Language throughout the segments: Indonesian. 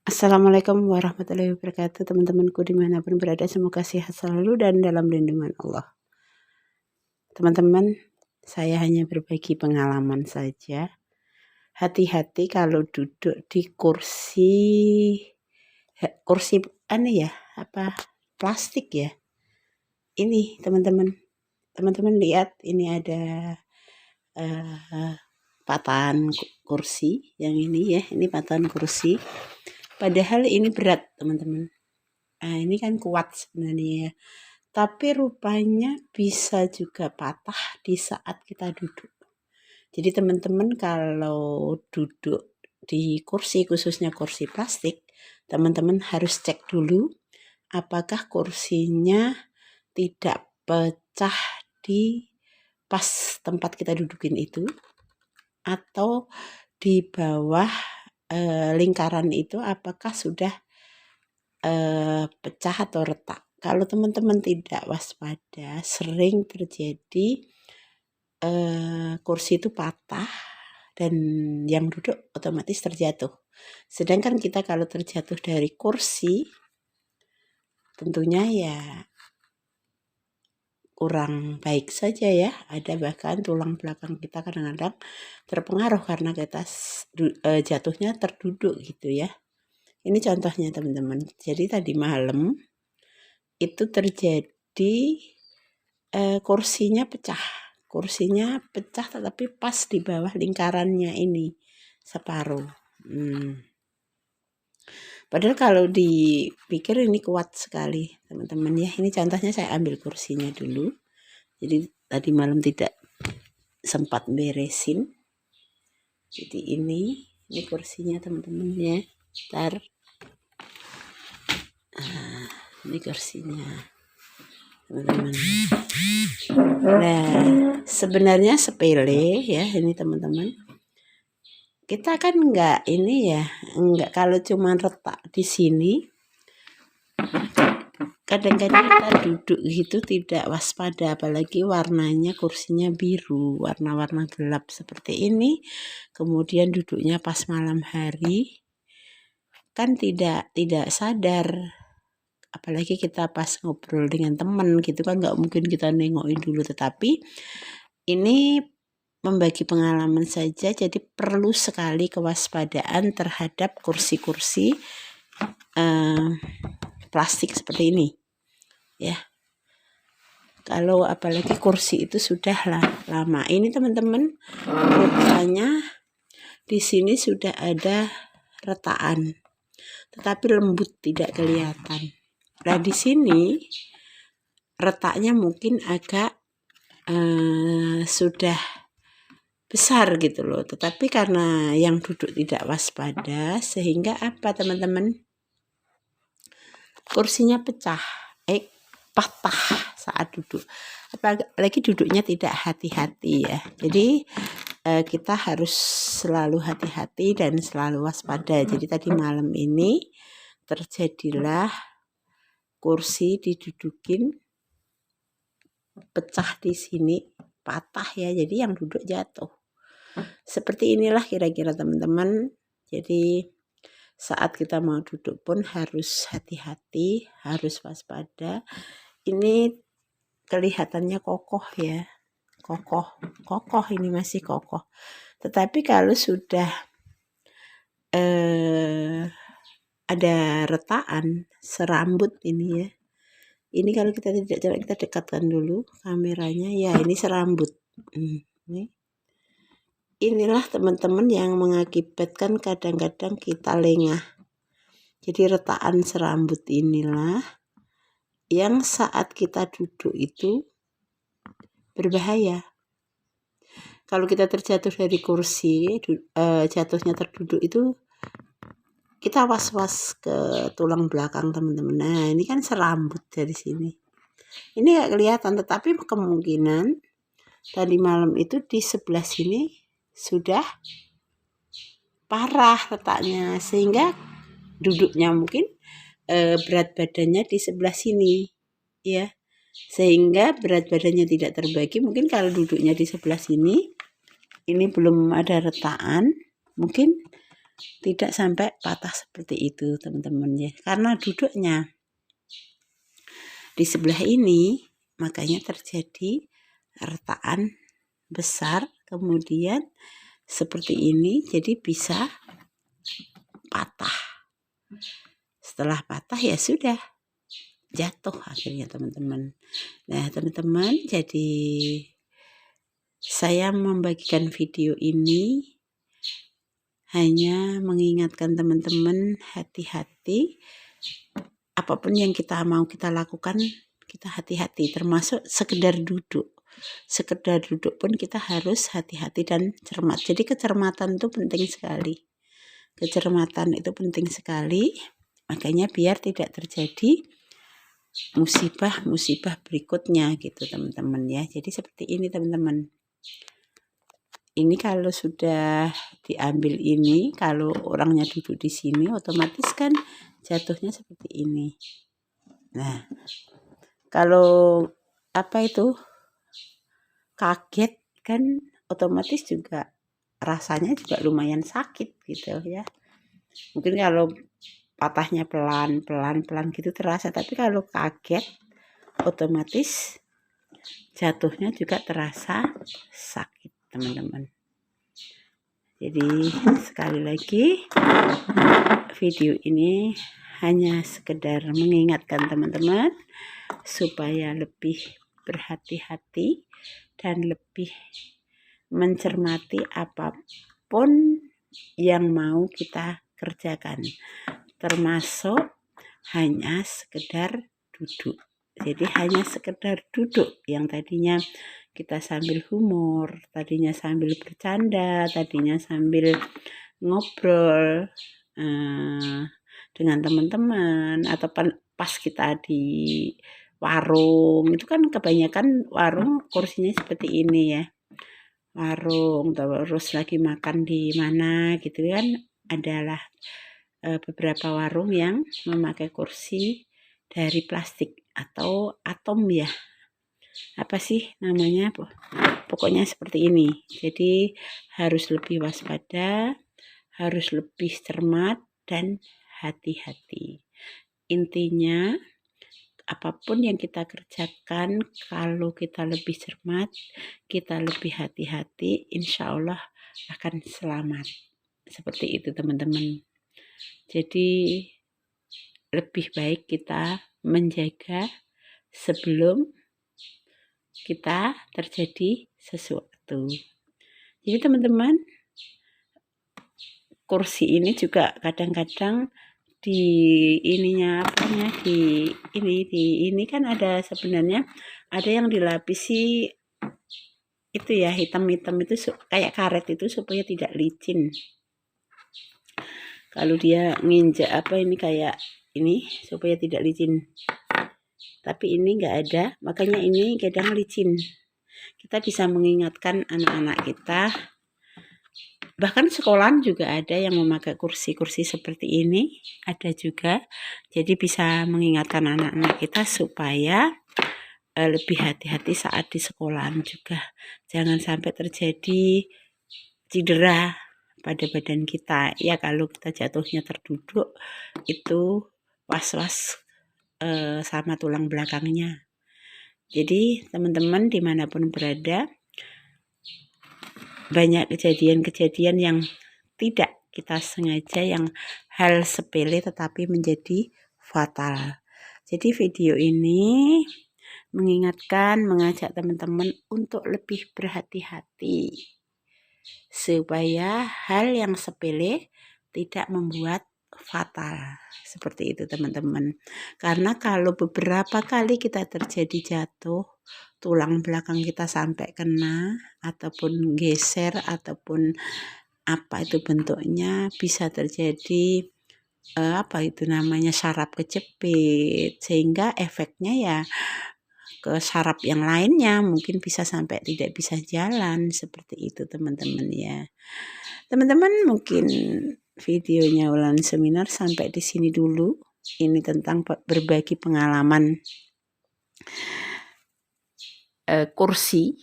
Assalamualaikum warahmatullahi wabarakatuh, teman-temanku dimanapun berada, semoga sehat selalu dan dalam lindungan Allah. Teman-teman, saya hanya berbagi pengalaman saja. Hati-hati kalau duduk di kursi plastik ya. Ini teman-teman lihat, ini ada patahan kursi yang ini ya, ini patahan kursi. Padahal ini berat, teman-teman. Nah, ini kan kuat sebenarnya ya. Tapi rupanya bisa juga patah di saat kita duduk. Jadi teman-teman kalau duduk di kursi, khususnya kursi plastik, teman-teman harus cek dulu apakah kursinya tidak pecah di pas tempat kita dudukin itu, atau di bawah lingkaran itu apakah sudah pecah atau retak. Kalau teman-teman tidak waspada, sering terjadi kursi itu patah dan yang duduk otomatis terjatuh. Sedangkan kita kalau terjatuh dari kursi, tentunya ya kurang baik saja ya. Ada bahkan tulang belakang kita kadang-kadang terpengaruh karena kita jatuhnya terduduk gitu ya. Ini contohnya teman-teman. Jadi tadi malam itu terjadi kursinya pecah tetapi pas di bawah lingkarannya ini separuh. Padahal kalau dipikir ini kuat sekali teman-teman ya. Ini contohnya saya ambil kursinya dulu. Jadi tadi malam tidak sempat beresin. Jadi ini kursinya teman-teman ya. Ini kursinya teman-teman. Nah, sebenarnya sepele ya ini teman-teman. Kita kan enggak kalau cuma retak di sini. Kadang-kadang kita duduk gitu tidak waspada, apalagi warnanya kursinya biru, warna-warna gelap seperti ini. Kemudian duduknya pas malam hari, kan tidak sadar. Apalagi kita pas ngobrol dengan teman gitu kan, nggak mungkin kita nengokin dulu. Tetapi ini membagi pengalaman saja, jadi perlu sekali kewaspadaan terhadap kursi-kursi plastik seperti ini ya. Kalau apalagi kursi itu sudah lama. Ini teman-teman, rupanya di sini sudah ada retakan, tetapi lembut tidak kelihatan. Nah, di sini retaknya mungkin agak sudah besar gitu loh. Tetapi karena yang duduk tidak waspada, sehingga apa teman-teman? Kursinya patah saat duduk. Apalagi duduknya tidak hati-hati ya. Jadi kita harus selalu hati-hati dan selalu waspada. Jadi tadi malam ini terjadilah kursi didudukin pecah di sini, patah ya. Jadi yang duduk jatuh. Seperti inilah kira-kira teman-teman. Jadi saat kita mau duduk pun harus hati-hati, harus waspada. Ini kelihatannya kokoh ya. Kokoh ini masih kokoh. Tetapi kalau sudah ada retakan serambut ini ya. Ini kalau kita tidak coba, kita dekatkan dulu kameranya ya, ini serambut. Inilah teman-teman yang mengakibatkan kadang-kadang kita lengah. Jadi retakan serambut inilah yang saat kita duduk itu berbahaya. Kalau kita terjatuh dari kursi, jatuhnya terduduk itu, kita was-was ke tulang belakang teman-teman. Nah, ini kan serambut dari sini. Ini nggak kelihatan, tetapi kemungkinan tadi malam itu di sebelah sini sudah parah retaknya, sehingga duduknya mungkin berat badannya di sebelah sini ya, sehingga berat badannya tidak terbagi. Mungkin kalau duduknya di sebelah sini, ini belum ada retakan, mungkin tidak sampai patah seperti itu teman-teman ya, karena duduknya di sebelah ini makanya terjadi retaan besar, kemudian seperti ini jadi bisa patah. Setelah patah ya sudah jatuh akhirnya teman-teman. Nah teman-teman, jadi saya membagikan video ini hanya mengingatkan teman-teman hati-hati, apapun yang kita mau kita lakukan kita hati-hati, termasuk sekedar duduk pun kita harus hati-hati dan cermat. Jadi kecermatan itu penting sekali, makanya biar tidak terjadi musibah berikutnya gitu teman-teman ya. Jadi seperti ini teman-teman. Ini kalau sudah diambil ini, kalau orangnya duduk di sini otomatis kan jatuhnya seperti ini. Nah, kalau kaget kan otomatis juga rasanya juga lumayan sakit gitu ya. Mungkin kalau patahnya pelan gitu terasa, tapi kalau kaget otomatis jatuhnya juga terasa sakit teman-teman. Jadi sekali lagi video ini hanya sekedar mengingatkan teman-teman supaya lebih berhati-hati dan lebih mencermati apapun yang mau kita kerjakan, termasuk hanya sekedar duduk. Jadi hanya sekedar duduk yang tadinya kita sambil humor, tadinya sambil bercanda, tadinya sambil ngobrol dengan teman-teman, atau pas kita di warung, itu kan kebanyakan warung kursinya seperti ini ya. Warung terus lagi makan di mana gitu kan, adalah beberapa warung yang memakai kursi dari plastik atau atom ya, apa sih namanya, pokoknya seperti ini. Jadi harus lebih waspada, harus lebih cermat dan hati-hati. Intinya apapun yang kita kerjakan, kalau kita lebih cermat, kita lebih hati-hati, insya Allah akan selamat. Seperti itu teman-teman. Jadi lebih baik kita menjaga sebelum kita terjadi sesuatu. Jadi teman-teman, kursi ini juga kadang-kadang di ini kan ada sebenarnya ada yang dilapisi itu ya, hitam-hitam itu kayak karet itu supaya tidak licin. Kalau dia nginjak kayak ini supaya tidak licin. Tapi ini enggak ada, makanya ini kadang licin. Kita bisa mengingatkan anak-anak kita. Bahkan sekolahan juga ada yang memakai kursi-kursi seperti ini, ada juga. Jadi bisa mengingatkan anak-anak kita supaya lebih hati-hati saat di sekolahan juga. Jangan sampai terjadi cedera pada badan kita. Ya kalau kita jatuhnya terduduk itu was-was sama tulang belakangnya. Jadi teman-teman dimanapun berada, banyak kejadian-kejadian yang tidak kita sengaja, yang hal sepele tetapi menjadi fatal. Jadi video ini mengingatkan, mengajak teman-teman untuk lebih berhati-hati supaya hal yang sepele tidak membuat fatal. Seperti itu teman-teman. Karena kalau beberapa kali kita terjadi jatuh, tulang belakang kita sampai kena ataupun geser ataupun apa itu bentuknya, bisa terjadi saraf kejepit, sehingga efeknya ya ke saraf yang lainnya, mungkin bisa sampai tidak bisa jalan. Seperti itu teman-teman ya. Teman-teman, mungkin videonya Wulan Seminar sampai di sini dulu. Ini tentang berbagi pengalaman kursi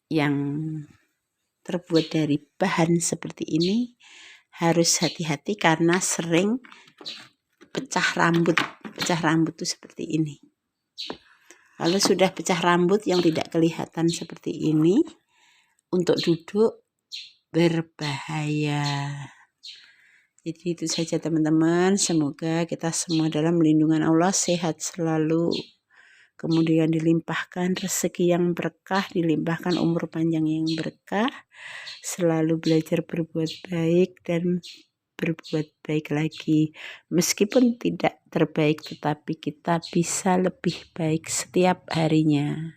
yang terbuat dari bahan seperti ini. harus hati-hati karena sering pecah rambut. Pecah rambut itu seperti ini. Kalau sudah pecah rambut yang tidak kelihatan seperti ini, untuk duduk berbahaya. Jadi itu saja teman-teman, semoga kita semua dalam lindungan Allah sehat selalu, kemudian dilimpahkan rezeki yang berkah, dilimpahkan umur panjang yang berkah, selalu belajar berbuat baik dan berbuat baik lagi. Meskipun tidak terbaik, tetapi kita bisa lebih baik setiap harinya.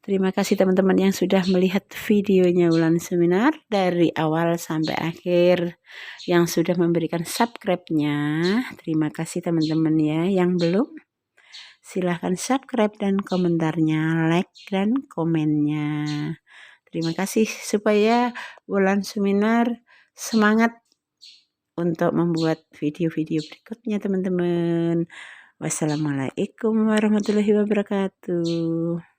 Terima kasih teman-teman yang sudah melihat videonya Wulan Seminar dari awal sampai akhir, yang sudah memberikan subscribe-nya. Terima kasih teman-teman ya. Yang belum, silahkan subscribe dan komentarnya, like dan komennya. Terima kasih, supaya Wulan Seminar semangat untuk membuat video-video berikutnya teman-teman. Wassalamualaikum warahmatullahi wabarakatuh.